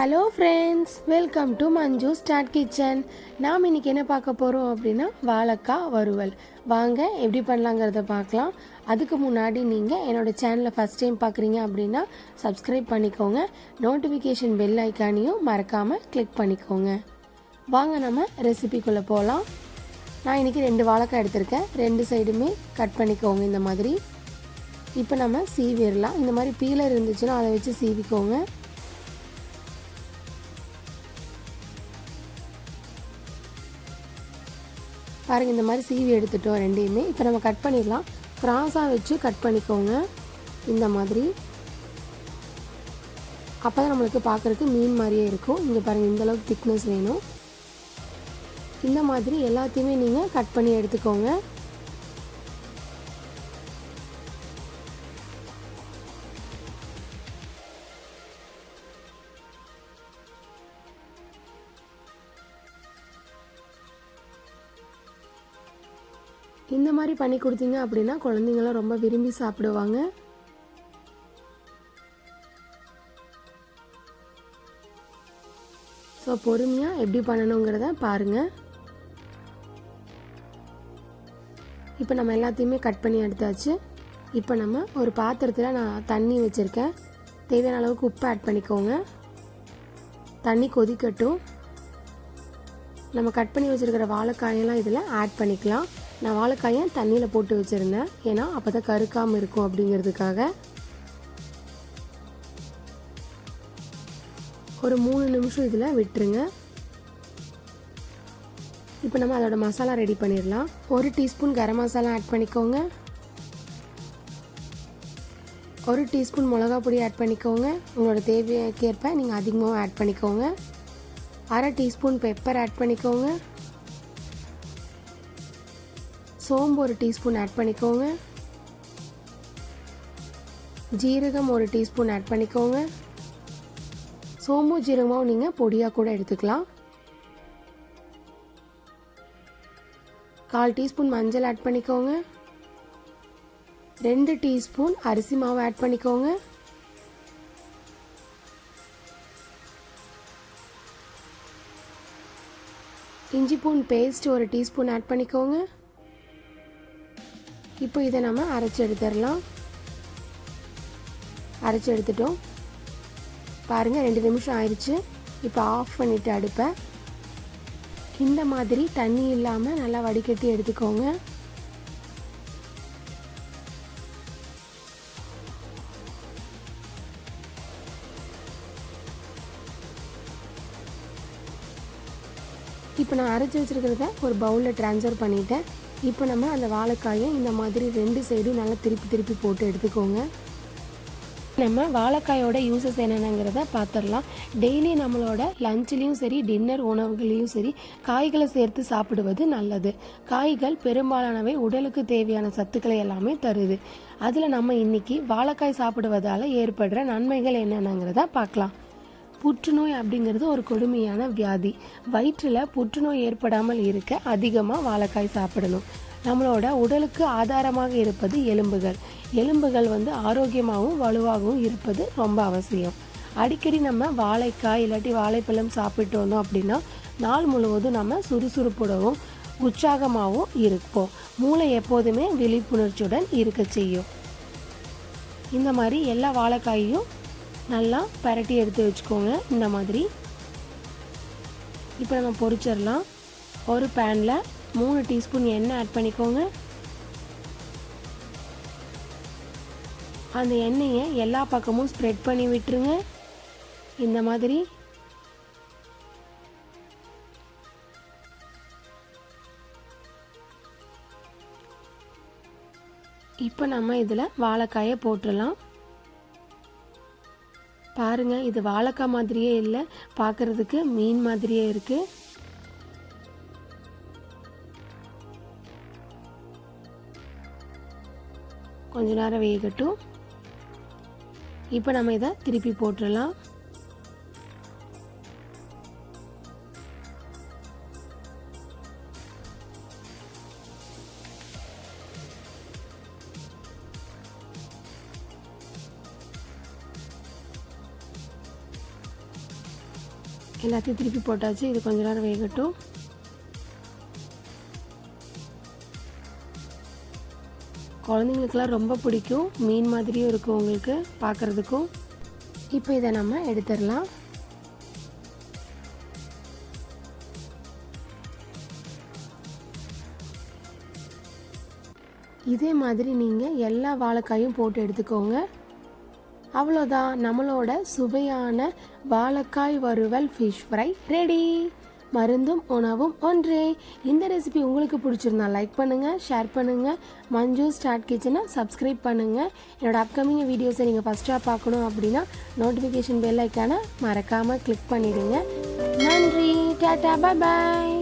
Hello friends, welcome to Manju start kitchen. நாம் இன்றைக்கி என்ன பார்க்க போகிறோம் அப்படின்னா வாழைக்காய் வறுவல். வாங்க எப்படி பண்ணலாங்கிறத பார்க்கலாம். அதுக்கு முன்னாடி நீங்கள் என்னோடய சேனலை ஃபஸ்ட் டைம் பார்க்குறீங்க அப்படின்னா சப்ஸ்கிரைப் பண்ணிக்கோங்க. நோட்டிஃபிகேஷன் பெல் ஐக்கானையும் மறக்காமல் கிளிக் பண்ணிக்கோங்க. வாங்க நம்ம ரெசிபிக்குள்ளே போகலாம். நான் இன்றைக்கி 2 வாழைக்காய் எடுத்திருக்கேன். 2 சைடுமே கட் பண்ணிக்கோங்க இந்த மாதிரி. இப்போ நம்ம சீவிடலாம். இந்த மாதிரி பீலர் இருந்துச்சுன்னா அதை வச்சு சீவிக்கோங்க. பாருங்கள், இந்த மாதிரி சீவி எடுத்துட்டோம் ரெண்டையுமே. இப்போ நம்ம கட் பண்ணிடலாம். கிராஸாக வச்சு கட் பண்ணிக்கோங்க இந்த மாதிரி. அப்போ தான் நம்மளுக்கு பார்க்குறதுக்கு மீன் மாதிரியே இருக்கும். இங்கே பாருங்கள், இந்தளவுக்கு திக்னஸ் வேணும். இந்த மாதிரி எல்லாத்தையுமே நீங்கள் கட் பண்ணி எடுத்துக்கோங்க. இந்த மாதிரி பண்ணி கொடுத்தீங்க அப்படின்னா குழந்தைங்களாம் ரொம்ப விரும்பி சாப்பிடுவாங்க. ஸோ பொறுமையாக எப்படி பண்ணணுங்கிறத பாருங்கள். இப்போ நம்ம எல்லாத்தையுமே கட் பண்ணி எடுத்தாச்சு. இப்போ நம்ம ஒரு பாத்திரத்தில் நான் தண்ணி வச்சுருக்கேன். தேவையான அளவுக்கு உப்பு ஆட் பண்ணிக்கோங்க. தண்ணி கொதிக்கட்டும். நம்ம கட் பண்ணி வச்சுருக்கிற வாழைக்காயெல்லாம் இதில் ஆட் பண்ணிக்கலாம். நான் வாழைக்காயை தண்ணியில் போட்டு வச்சுருந்தேன், ஏன்னா அப்போ தான் கருக்காமல் இருக்கும் அப்படிங்கிறதுக்காக. ஒரு 3 நிமிஷம் இதில் விட்டுருங்க. இப்போ நம்ம அதோட மசாலா ரெடி பண்ணிடலாம். 1 டீஸ்பூன் கரம் மசாலா ஆட் பண்ணிக்கோங்க. 1 டீஸ்பூன் மிளகா பொடி ஆட் பண்ணிக்கோங்க. உங்களோட தேவைக்கேற்ப நீங்கள் அதிகமாக ஆட் பண்ணிக்கோங்க. 1/2 டீஸ்பூன் பெப்பர் ஆட் பண்ணிக்கோங்க. சோம்பு 1 டீஸ்பூன் ஆட் பண்ணிக்கோங்க. ஜீரகம் 1 டீஸ்பூன் ஆட் பண்ணிக்கோங்க. சோம்பு ஜீரகமும் நீங்கள் பொடியாக கூட எடுத்துக்கலாம். 1/4 டீஸ்பூன் மஞ்சள் ஆட் பண்ணிக்கோங்க. 2 டீஸ்பூன் அரிசி மாவு ஆட் பண்ணிக்கோங்க. இஞ்சி பூண்டு பேஸ்ட் 1 டீஸ்பூன் ஆட் பண்ணிக்கோங்க. இப்போ இதை நம்ம அரைச்சி எடுத்துடலாம். அரைச்சி எடுத்துட்டோம். பாருங்கள், 2 நிமிஷம் ஆயிடுச்சு. இப்போ ஆஃப் பண்ணிவிட்டு அடுப்பை இந்த மாதிரி தண்ணி இல்லாமல் நல்லா வடிகட்டி எடுத்துக்கோங்க. இப்போ நான் அரைச்சி வச்சுருக்கிறத ஒரு பவுலில் ட்ரான்ஸ்ஃபர் பண்ணிவிட்டேன். இப்போ நம்ம அந்த வாழைக்காயை இந்த மாதிரி 2 சைடும் நல்லா திருப்பி போட்டு எடுத்துக்கோங்க. நம்ம வாழைக்காயோட யூசஸ் என்னென்னங்கிறத பார்த்துடலாம். டெய்லி நம்மளோட லஞ்ச்லேயும் சரி, டின்னர் உணவுகளையும் சரி காய்களை சேர்த்து சாப்பிடுவது நல்லது. காய்கள் பெரும்பாலானவை உடலுக்கு தேவையான சத்துக்களை எல்லாமே தருது. அதில் நம்ம இன்றைக்கி வாழைக்காய் சாப்பிடுவதால் ஏற்படுற நன்மைகள் என்னென்னங்கிறத பார்க்கலாம். புற்றுநோய் அப்படிங்கிறது ஒரு கொடுமையான வியாதி. வயிற்றில் புற்றுநோய் ஏற்படாமல் இருக்க அதிகமாக வாழைக்காய் சாப்பிடணும். நம்மளோட உடலுக்கு ஆதாரமாக இருப்பது எலும்புகள். எலும்புகள் ஆரோக்கியமாகவும் வலுவாகவும் இருப்பது ரொம்ப அவசியம். அடிக்கடி நம்ம வாழைக்காய் இல்லாட்டி வாழைப்பழம் சாப்பிட்டு வந்தோம் அப்படின்னா நாள் முழுவதும் நம்ம சுறுசுறுப்புடவும் உற்சாகமாகவும் இருப்போம். மூளை எப்போதுமே விழிப்புணர்ச்சியுடன் இருக்க செய்யும். இந்த மாதிரி எல்லா வாழைக்காயையும் நல்லா பரட்டி எடுத்து வச்சுக்கோங்க இந்த மாதிரி. இப்போ நம்ம பொரிச்சிடலாம். ஒரு பேனில் 3 டீஸ்பூன் எண்ணெய் ஆட் பண்ணிக்கோங்க. அந்த எண்ணெயை எல்லா பக்கமும் ஸ்ப்ரெட் பண்ணி விட்டுருங்க இந்த மாதிரி. இப்போ நம்ம இதில் வாழைக்காயை போட்டுடலாம். பாருங்கள், இது வாழைக்காய் மாதிரியே இல்லை, பார்க்குறதுக்கு மீன் மாதிரியே இருக்குது. கொஞ்ச நேரம் வேகட்டும். இப்போ நம்ம இதை திருப்பி போட்டுடலாம். எல்லாத்தையும் திருப்பி போட்டாச்சு. இது கொஞ்ச நேரம் வேகட்டும். குழந்தைங்களுக்கெல்லாம் ரொம்ப பிடிக்கும். மீன் மாதிரியும் இருக்கும் உங்களுக்கு பார்க்குறதுக்கும். இப்போ இதை நம்ம எடுத்துடலாம். இதே மாதிரி நீங்கள் எல்லா வாழைக்காயும் போட்டு எடுத்துக்கோங்க. அவ்வளோதான், நம்மளோட சுவையான வாழைக்காய் வறுவல் ஃபிஷ் ஃப்ரை ரெடி. மருந்தும் உணவும் ஒன்றே. இந்த ரெசிபி உங்களுக்கு பிடிச்சிருந்தா லைக் பண்ணுங்கள், ஷேர் பண்ணுங்கள். மஞ்சு ஸ்டார்ட் கிச்சனை சப்ஸ்கிரைப் பண்ணுங்கள். என்னோடய அப்கமிங் வீடியோஸை நீங்கள் ஃபஸ்ட்டாக பார்க்கணும் அப்படின்னா நோட்டிஃபிகேஷன் பெல் ஐக்கானை மறக்காமல் கிளிக் பண்ணிவிடுங்க. நன்றி, டாட்டா, பாய் பாய்.